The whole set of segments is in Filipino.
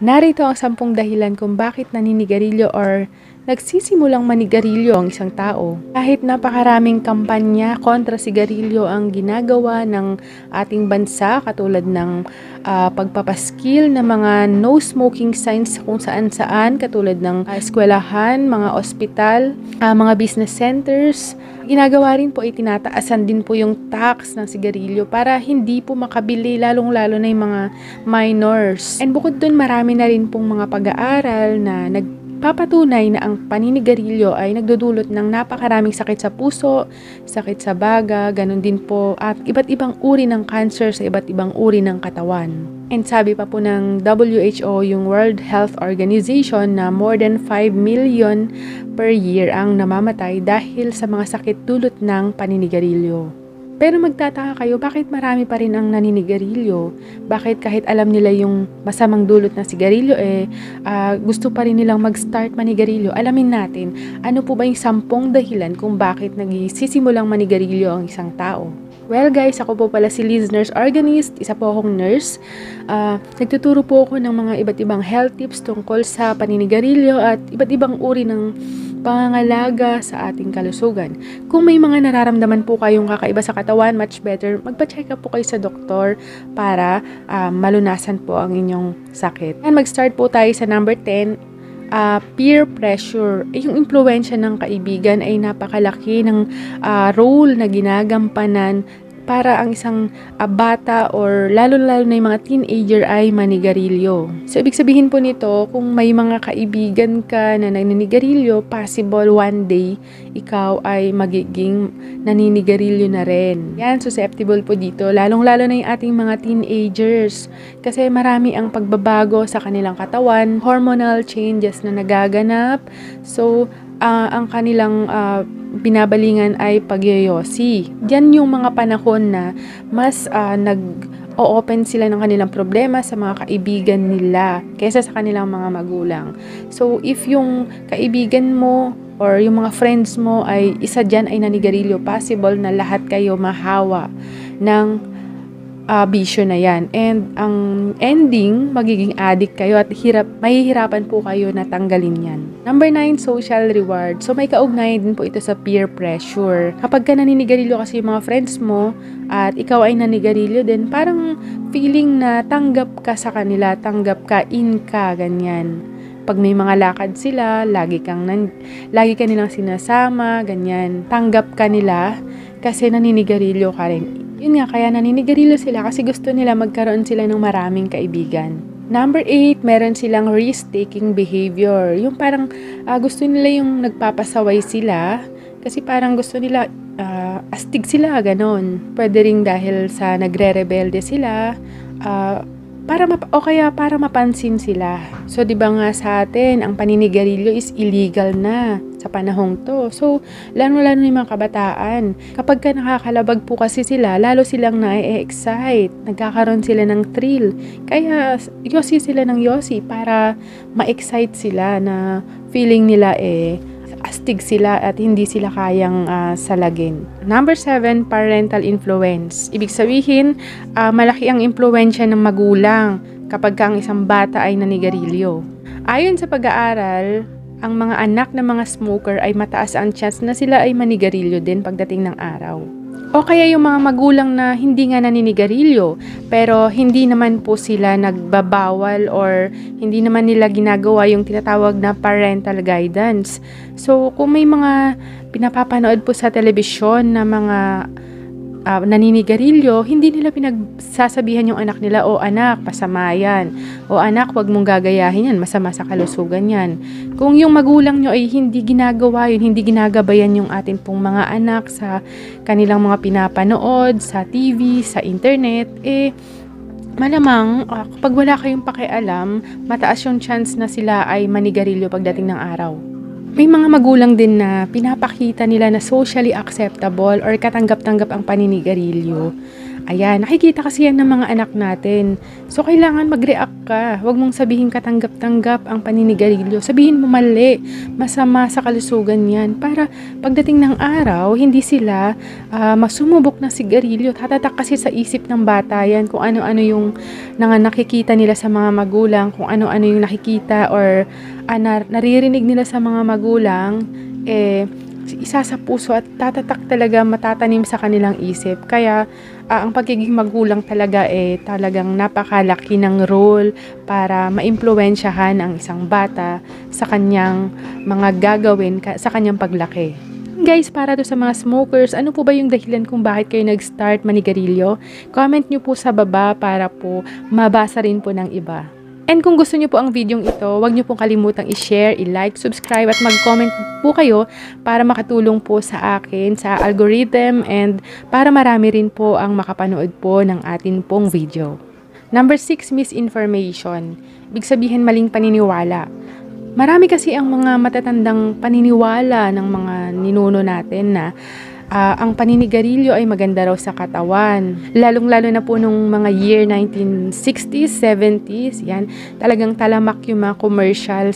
Narito ang 10 dahilan kung bakit naninigarilyo or nagsisimulang manigarilyo ang isang tao. Kahit napakaraming kampanya kontra sigarilyo ang ginagawa ng ating bansa, katulad ng pagpapaskil ng mga no smoking signs kung saan-saan, katulad ng eskwelahan, mga ospital, mga business centers, ginagawa rin po ay tinataasan din po yung tax ng sigarilyo para hindi po makabili, lalong-lalo na yung mga minors. And bukod dun, marami na rin pong mga pag-aaral na nagpapatunay na ang paninigarilyo ay nagdudulot ng napakaraming sakit sa puso, sakit sa baga, ganun din po, at iba't ibang uri ng cancer sa iba't ibang uri ng katawan. And sabi pa po ng WHO, yung World Health Organization, na more than 5 million per year ang namamatay dahil sa mga sakit dulot ng paninigarilyo. Pero magtataka kayo, bakit marami pa rin ang naninigarilyo? Bakit kahit alam nila yung masamang dulot ng sigarilyo, gusto pa rin nilang mag-start manigarilyo? Alamin natin, ano po ba yung 10 dahilan kung bakit nagsisimulang manigarilyo ang isang tao? Well guys, ako po pala si Liz, nurse organist, isa po akong nurse. Nagtuturo po ako ng mga iba't ibang health tips tungkol sa paninigarilyo at iba't ibang uri ng pangangalaga sa ating kalusugan. Kung may mga nararamdaman po kayong kakaiba sa katawan, much better magpa-check up po kayo sa doktor para malunasan po ang inyong sakit. And mag-start po tayo sa number 10, peer pressure. Yung impluwensya ng kaibigan ay napakalaki ng role na ginagampanan para ang isang bata or lalo-lalo na yung mga teenager ay manigarilyo. So, ibig sabihin po nito, kung may mga kaibigan ka na naninigarilyo, possible one day, ikaw ay magiging naninigarilyo na rin. Yan, susceptible po dito, lalong-lalo na yung ating mga teenagers. Kasi marami ang pagbabago sa kanilang katawan, hormonal changes na nagaganap. So, ang kanilang binabalingan ay pagyoyosi. Diyan yung mga panahon na mas nag-o-open sila ng kanilang problema sa mga kaibigan nila kaysa sa kanilang mga magulang. So, if yung kaibigan mo or yung mga friends mo ay isa dyan ay nanigarilyo, possible na lahat kayo mahawa ng bisyo na yan. And ang ending, magiging addict kayo at mahihirapan po kayo na tanggalin yan. Number 9, social reward. So, may kaugnayan din po ito sa peer pressure. Kapag ka naninigarilyo kasi yung mga friends mo at ikaw ay nanigarilyo din, parang feeling na tanggap ka sa kanila, tanggap ka, in ka, ganyan. Pag may mga lakad sila, lagi ka nilang sinasama, ganyan. Tanggap ka nila kasi naninigarilyo ka rin. Yun nga, kaya naninigarilyo sila kasi gusto nila magkaroon sila ng maraming kaibigan. Number 8, meron silang risk-taking behavior. Yung parang gusto nila yung nagpapasaway sila kasi parang gusto nila astig sila, ganon. Pwede rin dahil sa nagre-rebelde sila, para mapansin sila. So, di ba nga sa atin, ang paninigarilyo is illegal na sa panahong to. So, lalo-lalo yung mga kabataan. Kapag ka nakakalabag po kasi sila, lalo silang na-excite. Nagkakaroon sila ng thrill. Kaya, yosi sila ng yosi para ma-excite sila na feeling nila astig sila at hindi sila kayang salagin. Number 7, parental influence. Ibig sabihin, malaki ang impluwensya ng magulang kapag ang isang bata ay nanigarilyo. Ayon sa pag-aaral, ang mga anak ng mga smoker ay mataas ang chance na sila ay manigarilyo din pagdating ng araw. O kaya yung mga magulang na hindi nga naninigarilyo, pero hindi naman po sila nagbabawal or hindi naman nila ginagawa yung tinatawag na parental guidance. So, kung may mga pinapapanood po sa telebisyon na mga naninigarilyo, hindi nila pinagsasabihan yung anak nila, o anak, masama yan. O anak, wag mong gagayahin yan, masama sa kalusugan yan. Kung yung magulang nyo ay hindi ginagawa yun, hindi ginagabayan yung atin pong mga anak sa kanilang mga pinapanood, sa TV, sa internet, malamang kapag wala kayong pakialam, mataas yung chance na sila ay manigarilyo pagdating ng araw. May mga magulang din na pinapakita nila na socially acceptable or katanggap-tanggap ang paninigarilyo. Ayan, nakikita kasi yan ng mga anak natin. So, kailangan mag-react ka. Huwag mong sabihin katanggap-tanggap ang paninigarilyo. Sabihin mo mali, masama sa kalusugan yan. Para pagdating ng araw, hindi sila masumubok ng sigarilyo. Tatatak kasi sa isip ng bata yan kung ano-ano yung nakikita nila sa mga magulang, kung ano-ano yung nakikita or naririnig nila sa mga magulang, isa sa puso at tatatak talaga, matatanim sa kanilang isip. Kaya ang pagiging magulang talaga talagang napakalaki ng role para maimpluwensyahan ang isang bata sa kanyang mga gagawin sa kanyang paglaki. Guys, para to sa mga smokers, ano po ba yung dahilan kung bakit kayo nag-start manigarilyo? Comment nyo po sa baba para po mabasa rin po ng iba. And kung gusto nyo po ang videong ito, huwag nyo pong kalimutang i-share, i-like, subscribe at mag-comment po kayo para makatulong po sa akin, sa algorithm, and para marami rin po ang makapanood po ng atin pong video. Number 6, misinformation. Ibig sabihin maling paniniwala. Marami kasi ang mga matatandang paniniwala ng mga ninuno natin na ang paninigarilyo ay maganda raw sa katawan. Lalong-lalo na po nung mga year 1960s, 70s, yan, talagang talamak yung mga commercial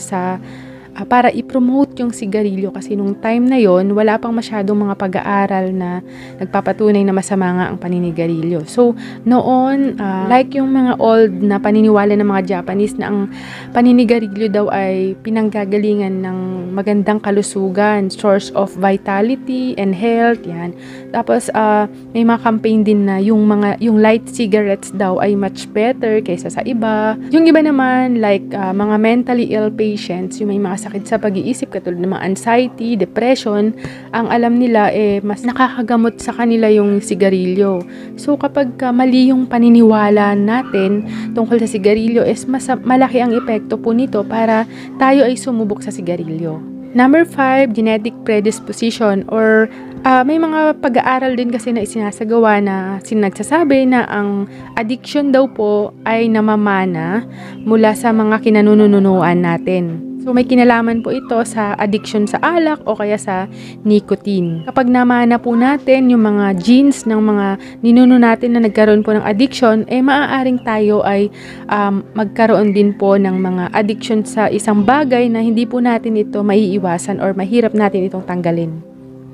para i-promote yung sigarilyo kasi nung time na yon wala pang masyadong mga pag-aaral na nagpapatunay na masama nga ang paninigarilyo. So, noon, like yung mga old na paniniwala ng mga Japanese na ang paninigarilyo daw ay pinanggagalingan ng magandang kalusugan, source of vitality and health, yan. Tapos, may mga campaign din na yung light cigarettes daw ay much better kaysa sa iba. Yung iba naman, like mga mentally ill patients, yung may mga sakit sa pag-iisip katulad ng mga anxiety, depression, ang alam nila mas nakakagamot sa kanila yung sigarilyo. So kapag mali yung paniniwala natin tungkol sa sigarilyo malaki ang epekto po nito para tayo ay sumubok sa sigarilyo. Number 5, genetic predisposition or may mga pag-aaral din kasi na isinasagawa na nagsasabi na ang addiction daw po ay namamana mula sa mga kinanununuan natin. So may kinalaman po ito sa addiction sa alak o kaya sa nicotine. Kapag namana po natin yung mga genes ng mga ninuno natin na nagkaroon po ng addiction, maaaring tayo ay magkaroon din po ng mga addiction sa isang bagay na hindi po natin ito maiiwasan or mahirap natin itong tanggalin.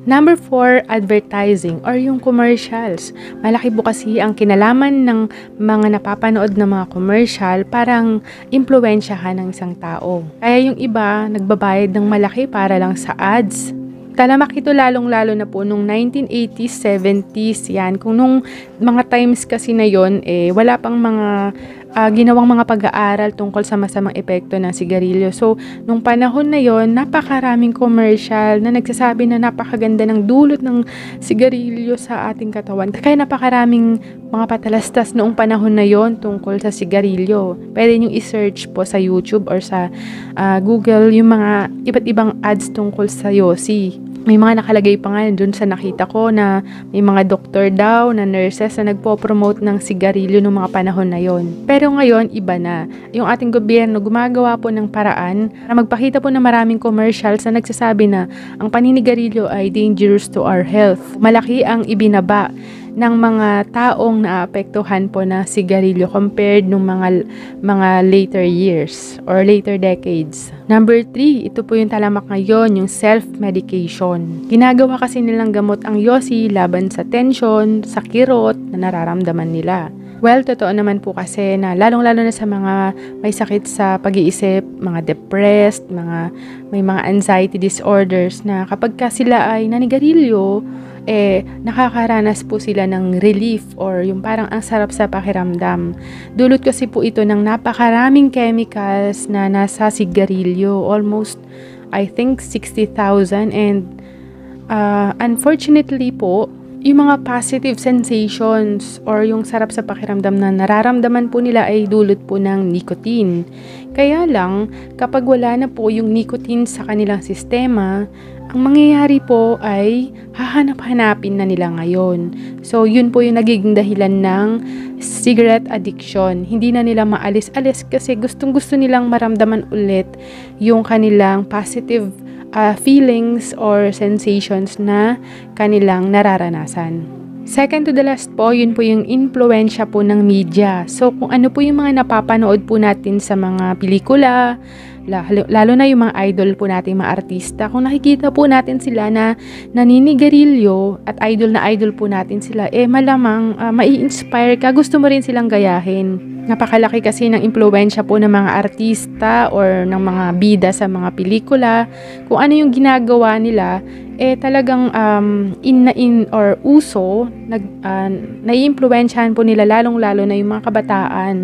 Number 4, advertising or yung commercials. Malaki po kasi ang kinalaman ng mga napapanood na mga commercial parang impluwensyahan ng isang tao. Kaya yung iba nagbabayad ng malaki para lang sa ads. Talamak ito lalong-lalo na po nung 1980s, 70s, yan. Kung nung mga times kasi na yon wala pang mga ginawang mga pag-aaral tungkol sa masamang epekto ng sigarilyo. So, nung panahon na yon napakaraming commercial na nagsasabi na napakaganda ng dulot ng sigarilyo sa ating katawan. Kaya napakaraming mga patalastas noong panahon na yon tungkol sa sigarilyo. Pwede nyo i-search po sa YouTube or sa Google yung mga iba't ibang ads tungkol sa yosi. May mga nakalagay pa nga dun sa nakita ko na may mga doktor daw na nurses na nagpo-promote ng sigarilyo noong mga panahon na yon. Pero ngayon, iba na. Yung ating gobyerno gumagawa po ng paraan para magpakita po na maraming commercials na nagsasabi na ang paninigarilyo ay dangerous to our health. Malaki ang ibinaba ng mga taong naapektuhan po na sigarilyo compared nung mga later years or later decades. Number 3, ito po yung talamak ngayon, yung self-medication. Ginagawa kasi nilang gamot ang yosi laban sa tension, sa kirot na nararamdaman nila. Well, totoo naman po kasi na lalong-lalo na sa mga may sakit sa pag-iisip, mga depressed, may mga anxiety disorders na kapag ka sila ay nanigarilyo, nakakaranas po sila ng relief or yung parang ang sarap sa pakiramdam. Dulot kasi po ito ng napakaraming chemicals na nasa sigarilyo. Almost, I think, 60,000 and unfortunately po, yung mga positive sensations or yung sarap sa pakiramdam na nararamdaman po nila ay dulot po ng nicotine. Kaya lang, kapag wala na po yung nicotine sa kanilang sistema, ang mangyayari po ay hahanap-hanapin na nila ngayon. So, yun po yung nagiging dahilan ng cigarette addiction. Hindi na nila maalis-alis kasi gustong-gusto nilang maramdaman ulit yung kanilang positive feelings or sensations na kanilang nararanasan. Second to the last po, yun po yung influensya po ng media. So, kung ano po yung mga napapanood po natin sa mga pelikula, lalo na yung mga idol po natin, mga artista, kung nakikita po natin sila na naninigarilyo at idol po natin sila, malamang mai-inspire ka, gusto mo rin silang gayahin. Napakalaki kasi ng impluwensya po ng mga artista or ng mga bida sa mga pelikula. Kung ano yung ginagawa nila, talagang or uso, nai-impluwensyahan po nila lalong-lalo na yung mga kabataan.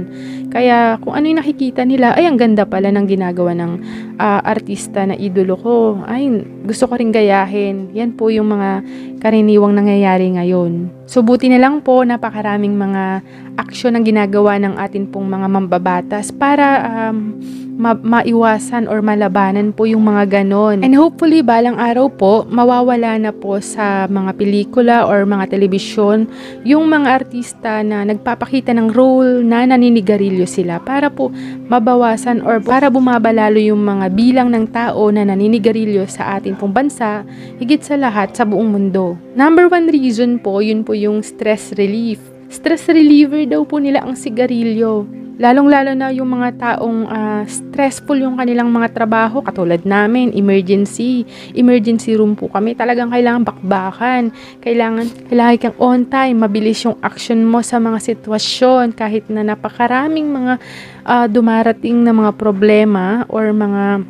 Kaya kung ano yung nakikita nila, ang ganda pala ng ginagawa ng artista na idolo ko. Gusto ko rin gayahin. Yan po yung mga karaniwang nangyayari ngayon. So, buti na lang po, napakaraming mga aksyon ang ginagawa ng atin pong mga mambabatas para maiwasan or malabanan po yung mga ganon. And hopefully, balang araw po, mawawala na po sa mga pelikula or mga telebisyon yung mga artista na nagpapakita ng role na naninigarilyo sila para po mabawasan or para bumaba lalo yung mga bilang ng tao na naninigarilyo sa ating pong bansa, higit sa lahat sa buong mundo. Number 1 reason po, yun po yung stress relief. Stress reliever daw po nila ang sigarilyo. Lalong-lalo na yung mga taong stressful yung kanilang mga trabaho, katulad namin, emergency room po kami. Talagang kailangan bakbakan. Kailangan kang on time, mabilis yung action mo sa mga sitwasyon kahit na napakaraming mga dumarating na mga problema or mga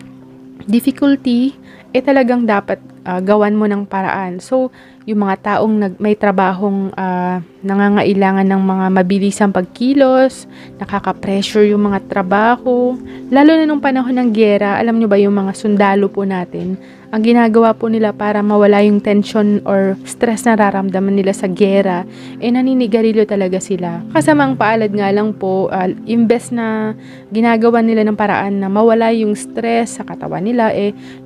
difficulty, talagang dapat gawan mo ng paraan. So, yung mga taong may trabahong nangangailangan ng mga mabilisang pagkilos, nakaka-pressure yung mga trabaho, lalo na nung panahon ng giyera. Alam nyo ba yung mga sundalo po natin, ang ginagawa po nila para mawala yung tension or stress na nararamdaman nila sa giyera, naninigarilyo talaga sila. Kasamang paalad nga lang po, imbes na ginagawa nila ng paraan na mawala yung stress sa katawan nila,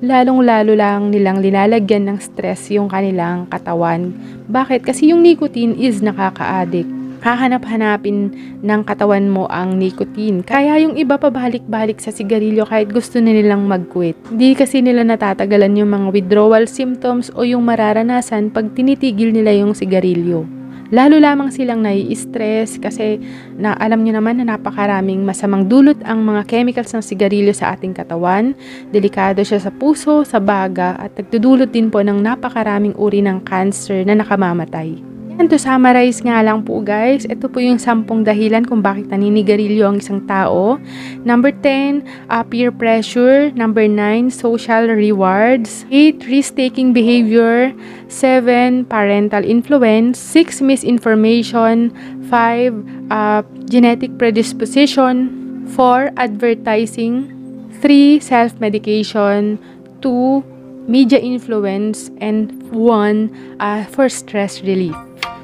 lalong-lalo lang nilang linalagyan ng stress yung kanilang katawan. Bakit? Kasi yung nicotine is nakaka-addict. Hahanap-hanapin ng katawan mo ang nicotine. Kaya yung iba pabalik-balik sa sigarilyo kahit gusto na nilang mag-quit. Hindi kasi nila natatagalan yung mga withdrawal symptoms o yung mararanasan pag tinitigil nila yung sigarilyo. Lalo lamang silang nai-stress kasi alam nyo naman na napakaraming masamang dulot ang mga chemicals ng sigarilyo sa ating katawan. Delikado siya sa puso, sa baga at nagdudulot din po ng napakaraming uri ng cancer na nakamamatay. And to summarize nga lang po guys, ito po yung 10 dahilan kung bakit naninigarilyo ang isang tao. Number 10, peer pressure. Number 9, social rewards. 8, risk-taking behavior. 7, parental influence. 6, misinformation. 5, genetic predisposition. 4, advertising. 3, self-medication. 2, media influence. And 1, for stress relief.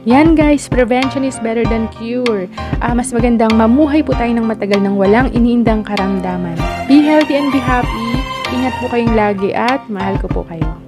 Yan guys, prevention is better than cure. Mas magandang mamuhay po tayo ng matagal nang walang iniindang karamdaman. Be healthy and be happy. Ingat po kayong lagi at mahal ko po kayo.